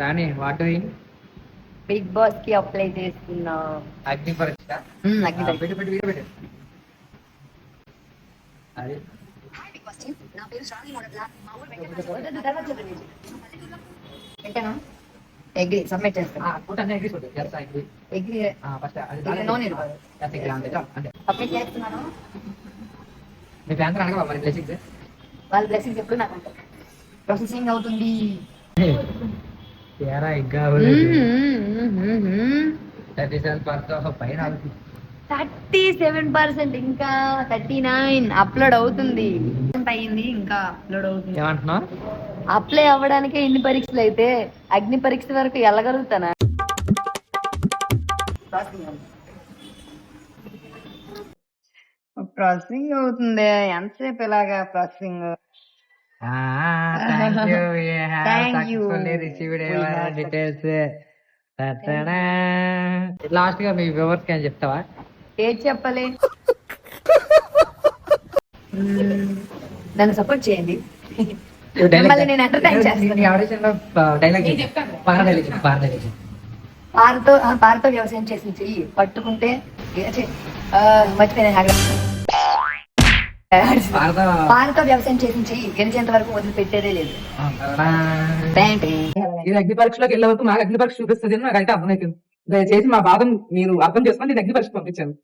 రాని what doing big boss కి apply చేస్తున్నా. అగ్ని పరీక్ష అగ్ని పరీక్ష. పెట్టు పెట్టు వీడియో పెట్టు అది పెట్టాను. అగ్రి సబ్మిట్ చేస్తాను. కూటనే అగ్రి కొట్టు ఎస్ అగ్రి అగ్రి ఫస్ట్ అది నో నీడ్. ఎస్ అగ్రి అంటే అంటే సబ్మిట్ చేస్తున్నాను. మీ ఫ్యాన్స్ అడగవా మరి బ్లెస్సింగ్స్ వాళ్ళ బ్లెస్సింగ్స్ ఎప్పుడు నాకు ప్రాసెసింగ్ అవుతుంది. తేరా ఇంకా 37% పైన 37%, ఇంకా 39 అప్లోడ్ అవుతుంది. అయింది, ఇంకా అప్లోడ్ అవుతుంది. ఏమంటున్నావు? అప్లై అవ్వడానికే ఇన్ని పరీక్షలు అయితే అగ్ని పరీక్ష వరకు వెళ్ళగలుగుతానా? ప్రాసెసింగ్ అవుతుంది. ఎంతసేపు ఇలాగా processing? Thank you Thank you. Received details. Last గా మీ వ్యూవర్స్ అని చెప్తావా? ఏది చెప్పాలి? నన్ను సపోర్ట్ చేయండి. మిమ్మల్ని నేను ఎంటర్టైన్ చేస్తాను. ఆడిషన్ లో డైలాగ్ పారతో వ్యవసాయం చేసి చెయ్యి పట్టుకుంటే మర్చిపోయిన పారతో వ్యవసాయం చేసి చెయ్యి గెలిచేంత వరకు వదిలిపెట్టేదే లేదు. ఇది అగ్ని పరీక్షలోకి వెళ్ళే వరకు నాకు అగ్ని పరీక్ష చూపిస్తుంది నాకు అయితే అర్థమైతుంది. దయచేసి మా బాధను మీరు అర్థం చేసుకొని నేను అగ్ని పరీక్ష పంపించాను.